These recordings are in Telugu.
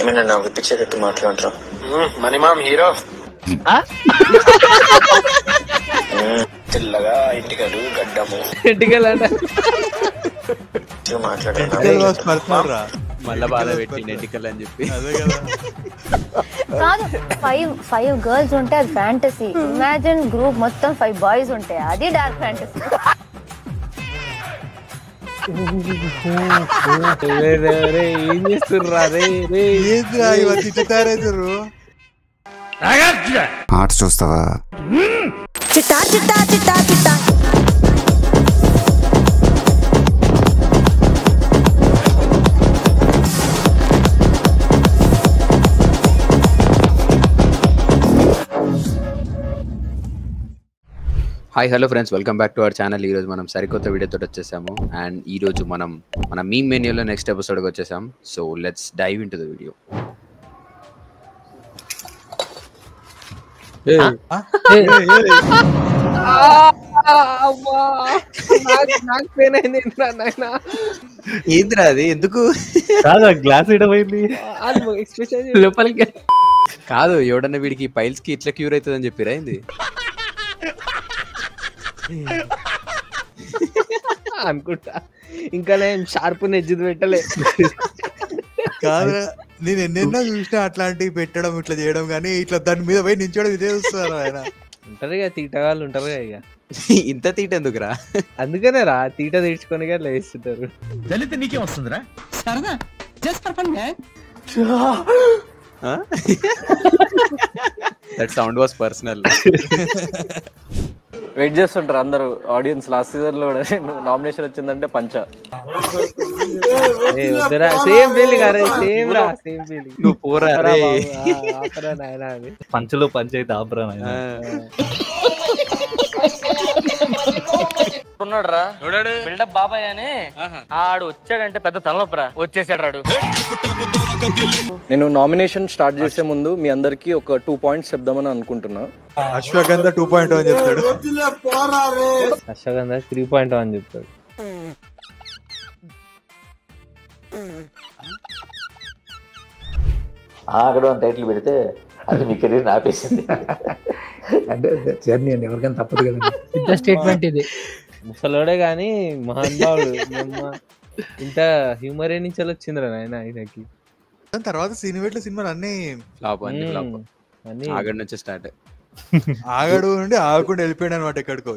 ఏమైనా నాకు పిచ్చేటట్టు మాట్లాడరా? మణిమామ్ హీరో తెల్లగా ఇంటికలు గడ్డము మాట్లాడారా? మళ్ళా బాధ పెట్టింది ఎంటికల్ అని చెప్పి. కాదు, ఫైవ్ గర్ల్స్ ఉంటే అది ఫ్యాంటసీ. ఇమాజిన్ గ్రూప్ మొత్తం 5 బాయ్స్ ఉంటాయి, అది డార్క్ ఫ్యాంటసీ. ఏం చేస్తుర్రా ఆర్ట్స్ చూస్తావా? చిట్టా చిట్టా చిట్టా చిట్టా. Hi hello friends, welcome back to our channel. ఈరోజు మనం సరికొత్త వీడియోతో వచ్చేసాము. అండ్ ఈరోజు మనం మన మీమ్ మెన్యూలో నెక్స్ట్ ఎపిసోడ్కి వచ్చేసాం. So let's dive into the video. ఏంద్రా అది? ఎందుకు గ్లాస్ ఇడమైంది లోపలికి? కాదు, ఎవడన్నా వీడికి పైల్స్ కి ఇట్లా క్యూర్ అవుతుంది అని చెప్పిరా ఏంది? అనుకుంటా. ఇంకా నేను షార్ప్ నెజ్జిది పెట్టలే. కాదురా, నేను ఎన్నెన్నో చూసినా అట్లాంటివి పెట్టడం ఇట్లా చేయడం, కానీ ఇట్లా దాని మీద పోయి నించోడం ఇదే చూస్తారు. ఆయన ఉంటారు కదా తీటగాళ్ళు, ఉంటారు కదా. ఇక ఇంత తీట ఎందుకురా? అందుకనే రా తీట తీర్చుకొని అట్లా వేస్తుంటారు. దళిత నీకే వస్తుందిరా సరదా that sound was personal. Wait చేస్తుంటారు అందరు ఆడియన్స్. లాస్ట్ సీజన్ లో నామినేషన్ వచ్చిందంటే పంచ. సేమ్ ఫీలింగ్ అరే, సేమ్ రా, సేమ్ ఫీలింగ్. నువ్వు పోరా పంచలో పంచ అయితే ఆపరా ఉన్నాడు రా బిల్డప్ బాబాయ్ అని. ఆడు వచ్చాడంటే పెద్ద తలనొప్పరా. వచ్చేసాడు రాడు. నేను నామినేషన్ స్టార్ట్ చేసే ముందు మీ అందరికి ఒక 2 పాయింట్స్ చెప్దామని అనుకుంటున్నా. అశ్వగంధ 2.0 అని చెప్తాడు, అశ్వగంధ 3.0 అని చెప్తాడు. అక్కడ టైటిల్ పెడితే అది మీ కెరీర్ ఆపేసింది. అంటే జర్నీ అండి, ఎవరికైనా తప్పదు కదండి. పెద్ద స్టేట్మెంట్ ఇది. ముసలోడే గాని మహానుభావుడు. ఇంత హ్యూమర్ నుంచి వచ్చిందిరా నాయన ఆయనకి. తర్వాత సినిమాలు అన్ని ఫ్లాప్ అన్ని ఫ్లాప్. ఆగడి నుంచి స్టార్ట్. ఆగడు నుండి ఆగకుండా వెళ్ళిపోయాడు అనమాట ఎక్కడికో.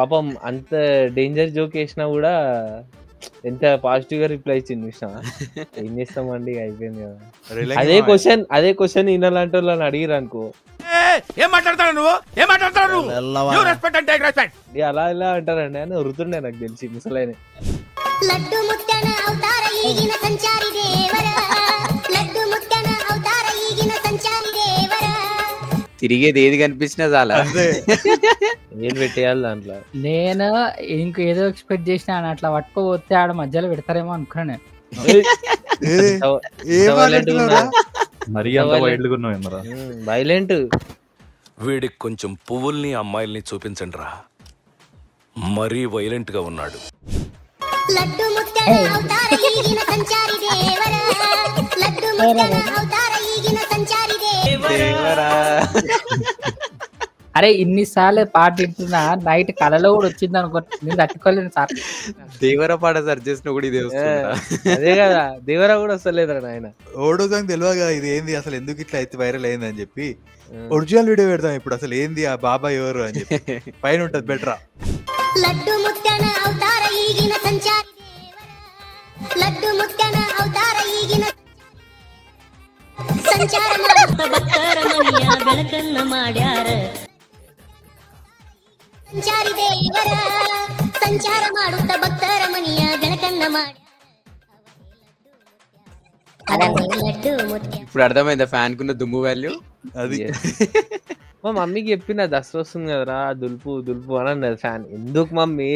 పాపం అంత డేంజర్ జోక్ వేసినా కూడా ఎంత పాజిటివ్ గా రిప్లై ఇచ్చింది చూసినా. ఏం చేస్తామండి, అయిపోయింది కదా. అదే క్వశ్చన్ ఈయనలాంటి వాళ్ళని అడిగిరు అనుకో, ఏం మాట్లాడతాడు నువ్వు, ఏం మాట్లాడతాడు అలా ఇలా అంటారండి అని వరుతుండే నాకు తెలిసి ముసలైన. తిరిగేది ఏది కనిపించినా చాలా ఏం పెట్టేయాలి దాంట్లో. నేను ఇంకేదో ఎక్స్పెక్ట్ చేసిన అట్లా పట్టుకోపోతే ఆడ మధ్యలో పెడతారేమో అనుకున్నా. వైలెంట్. వీడికి కొంచెం పువ్వుల్ని అమ్మాయిల్ని చూపించండి రా, మరీ వైలెంట్ గా ఉన్నాడు. అరే ఇన్నిసార్లు పాట వింటున్నా, నైట్ కళలో కూడా వచ్చింది అనుకో, నేను తట్టుకోలేను సార్. దేవరా పాట సర్చ్ చేసిన కూడా ఇదే వస్తుందా? అదే కదా, దేవరా కూడా వస్తలేదురా నాయన. ఓడో సాంగ్ తెలియదు కదా ఇది ఏంది అసలు, ఎందుకు ఇట్లా అయితే వైరల్ అయింది అని చెప్పి ఒరిజినల్ వీడియో పెడతాం ఇప్పుడు. అసలు ఏంది ఆ బాబాయ్ ఎవరు అని చెప్పి పైన ఉంటది బెటరా. ఇప్పుడు అర్థమైందా ఫ్యాన్ కున్న దుమ్ము వాల్యూ అది. మా మమ్మీకి చెప్పిన దసరా వస్తుంది కదరా, దులుపు దులుపు అని అన్నది ఫ్యాన్. ఎందుకు మమ్మీ,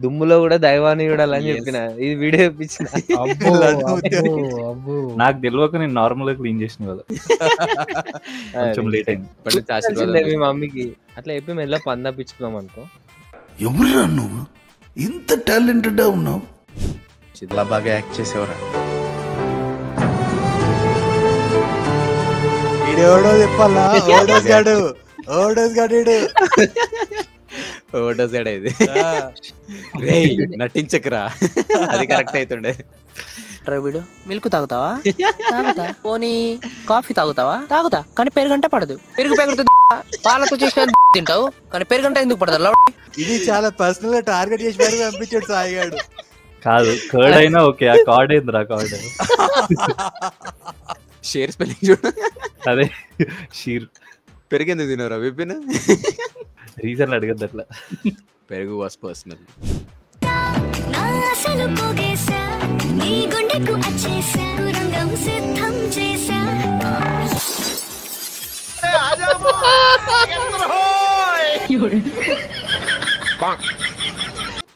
దుమ్ములో కూడా దైవాన్ని చూడాలని చెప్పిన. ఇది వీడియో ఇప్పించిన. నాకు తెలియక నేను నార్మల్ గా క్లీన్ చేసిన కదా, కొంచెం లేట్ అయింది. మీ మమ్మీకి అట్లా చెప్పి మెల్ల పందాపించుకున్నాం అనుకో. ఎవరురా నువ్వు, ఇంత టాలెంటెడ్ ఉన్నావు? చాలా బాగా యాక్ట్ చేసేవారా. ఈడెవడో చెప్పాలా ఓడోస్ గాడు ఓడోస్ గాడు ఓవర్డోస్ గడ ఇది రేయ్ నటించకరా అది కరెక్ట్ అవుతుండే వీడు మిల్క్ తాగుతావా తాగుతా పోనీ కాఫీ తాగుతావా తాగుతా కానీ పెరుగంట పడదు పెరుగు పెరుగుతుంది పాలతో చేసిన తింటావు కానీ పెరుగంట ఎందుకు పడదు ఇది చాలా పర్సనల్ గా టార్గెట్ చేసి మరి పంపించాడు సాయిగాడు కాదు కర్డ్ అయినా ఓకే ఆ కార్డ్ ఏందిరా కార్డ్ షేర్ స్పెల్లింగ్ చూడు అదే షీర్ పెరిగేందుకు తినవరా విపిన్ రీజన్ అడగద్దు అట్లా పెరుగు వాస్ పర్సనల్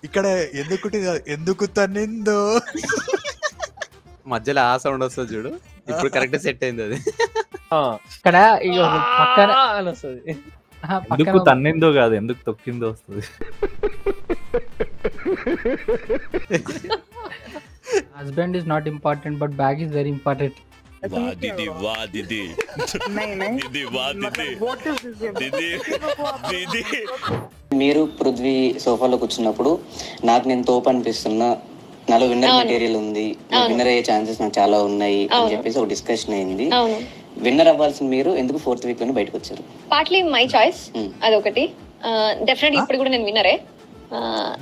ఇక్కడ ఎందుకు తన్నిందో మధ్యలో ఆ సౌండ్ వస్తుంది చూడు ఇప్పుడు కరెక్ట్ సెట్ అయింది అది ఇక్కడ పక్కన వస్తుంది ఎందుకు తన్నిందో కాదు ఎందుకు తొక్కిందో వస్తుంది husband is not important but bag is very important మీరు పృథ్వీ సోఫాలో కూర్చున్నప్పుడు నాకు నేను తోపు అనిపిస్తున్నా, నాలో విన్నర్ మెటీరియల్ ఉంది, విన్నర్ అయ్యే ఛాన్సెస్ నాకు చాలా ఉన్నాయి అని చెప్పేసి ఒక డిస్కషన్ అయింది. విన్నర్ అవ్వాల్సిన మీరు ఎందుకు 4th వీక్ లోనే బయటకు వచ్చారు? పార్ట్లీ మై చాయిస్, అదొకటి. డెఫినెట్లీ ఇప్పుడు కూడా నేను విన్నరే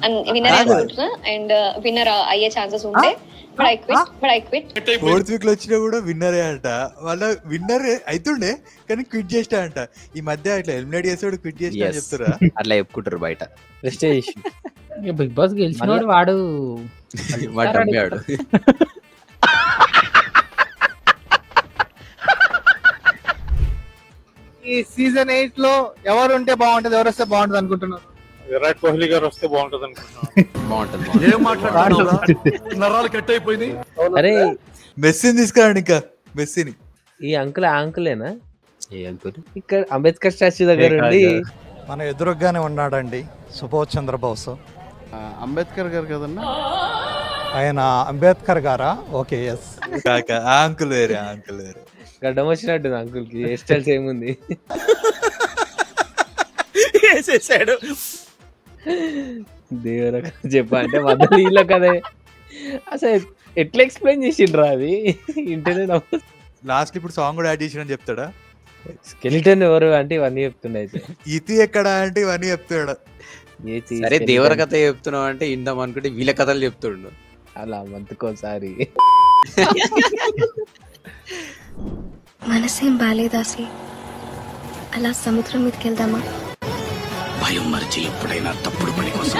అనుకుంటున్నా అండ్ విన్నర్ అయ్యే ఛాన్సెస్ ఉంటే but I quit 4th week లో వచ్చినా కూడా విన్నరే అంట. వాళ్ళ విన్నర్ అవుతుండే కానీ క్విట్ చేస్తా అంట. ఈ మధ్య ఇట్లా ఎలిమినేట్ చేసాడు క్విట్ చేస్తా అని చెప్తారా? అట్లా చెప్పుకుంటారు బయట. బిగ్ బాస్ గెలిచినోడు వాడు వాడు ఈ సీజన్ 8 లో ఎవరు ఉంటే బాగుంటది, ఎవరు వస్తే బాగుంటది అనుకుంటున్నారు? విరాట్ కోహ్లీ గారు వస్తే బాగుంటది నరాలు కట్ అయిపోయింది. అరే మెస్సీని తీసుకురండి, ఇంకా మెస్సీని. ఈ అంకులేనా? ఏ అంకుల్? ఇక్కడ అంబేద్కర్ స్టాచ్యూ దగ్గర ఉండి మన ఎదురుగానే ఉన్నాడండి సుభాష్ చంద్రబోస్. అంబేద్కర్ గారు కదన్నా ఆయన అంబేద్కర్ గారా? Okay, yes. ఆ అంకుల్ వేరే, ఆ అంకుల్ వేరే. గడ్డం వచ్చినట్టు అంకుల్ కి హెయిర్ స్టైల్స్ ఏముంది వేసేసాడు. దేవుడు చెప్పా అంటే మధ్యలో వీళ్ళ కదే అసలు ఎట్లా ఎక్స్ప్లెయిన్ చేసిండ్రా అది ఇంటర్నెట్. లాస్ట్ ఇప్పుడు సాంగ్ కూడా యాడ్ చేసిన చెప్తాడా? స్కెలిటన్ ఎవరు అంటే ఇవన్నీ చెప్తుండే. అయితే ఇతి ఎక్కడ అంటే ఇవన్నీ చెప్తాడు. సరే దేవర కథ చెప్తున్నావు అంటే ఇందాం అనుకుంటే వీళ్ళ కథలు చెప్తుండు అలా మంత్కోసారి. మనసేం బాలేదాసి, అలా సముద్రం మీదకి వెళ్దామా? భయం మరిచి ఎప్పుడైనా తప్పుడు పని కోసం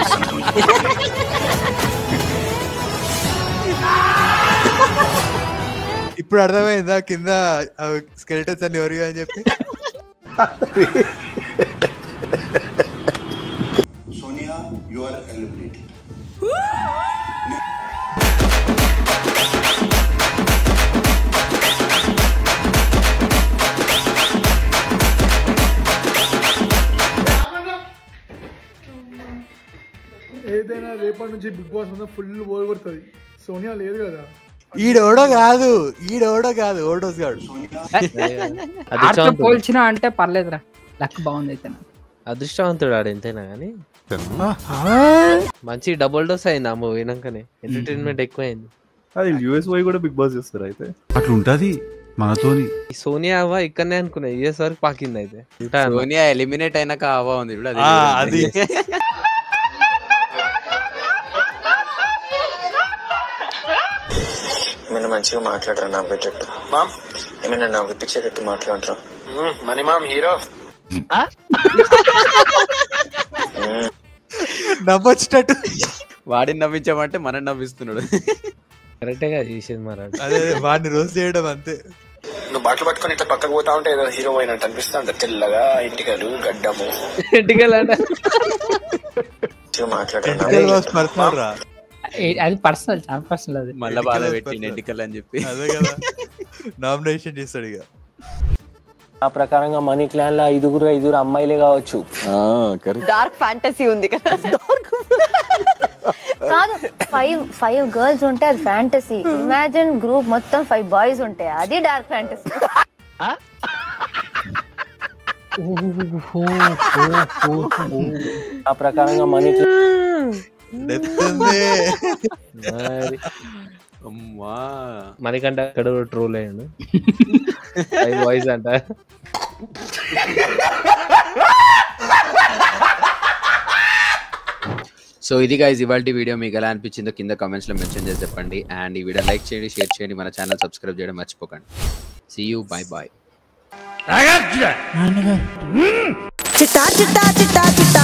ఇప్పుడు అర్థమైందా కింద స్కెలిటన్స్ అన్ని ఎవరు అని చెప్పి? Sonia you are eliminated. ఏదైనా రేపటి నుంచి బిగ్ బాస్ మీద ఫుల్ బోర్ కొడుతుంది. సోనియా లేదు కదా. ఈడెవడో కాదు ఓడోస్ గాడు. పోల్చిన అంటే పర్లేదురా, లక్ బాగుంది. అయితే అదృష్టవంతుడు ఆడు ఎంతైనా కానీ. మంచి డబుల్ డోస్ అయింది ఆ మూవీ వినాకనే, ఎంటర్టైన్మెంట్ ఎక్కువైంది. అది యూఎస్ పోయి కూడా బిగ్ బాస్ చేస్తారు అయితే అట్లా ఉంటది మనతోని. సోనియా అవ్వ ఇక్కడనే అనుకున్నా, యూఎస్ వరకు పాకింది. అయితే సోనియా ఎలిమినేట్ అయినాక అవ్వ ఉంది ఇప్పుడు అది. ఏమైనా మంచిగా మాట్లాడరా నా పెట్టట్టు, ఏమైనా నాకు ఇప్పించేటట్టు మాట్లాడరా. మనీ మామ్ హీరో నవ్వొచ్చినట్టు వాడిని నవ్వించామంటే మనం నవ్విస్తున్నాడు. కరెక్టే గా చేసేది మరి. అదే వాడిని రోజు చేయడం అంతే. నువ్వు బట్టలు పట్టుకొని ఇట్లా పక్కకు పోతా ఉంటే ఏదో హీరో అయినట్టు అనిపిస్తా అంట. తెల్లగా ఇంటికలు గడ్డము మాట్లాడరా. అది పర్సనల్, చాలా పర్సనల్. అది మళ్ళా బాధ పెట్టిండు ఎంటికల్ అని చెప్పి. అదే కదా నామినేషన్ చేస్తాడు ఇక. ఆ ప్రకారంగా మనీ క్లాన్ లో 5 అమ్మాయిలే కావచ్చు. డార్క్ ఫ్యాంటసీ ఉంది కదా. కాదు, 5 గర్ల్స్ ఉంటే అది ఫ్యాంటసీ. ఇమాజిన్ గ్రూప్ మొత్తం 5 బాయ్స్ ఉంటాయి, అది డార్క్ ఫ్యాంటసీ. ఆ ప్రకారంగా మనీ అమ్మా మనకంటే అక్కడ ట్రోల్ అయ్యాడు వాయిస్ అంట. సో ఇది గైస్ ఇవాల్టి వీడియో మీకు ఎలా అనిపించిందో కింద కామెంట్స్ లో మెన్షన్ చేసి చెప్పండి. అండ్ ఈ వీడియో లైక్ చేయండి, షేర్ చేయండి, మన ఛానల్ సబ్స్క్రైబ్ చేయడం మర్చిపోకండి. See you, bye bye. చిట్టా చిట్టా చిట్టా చిట్టా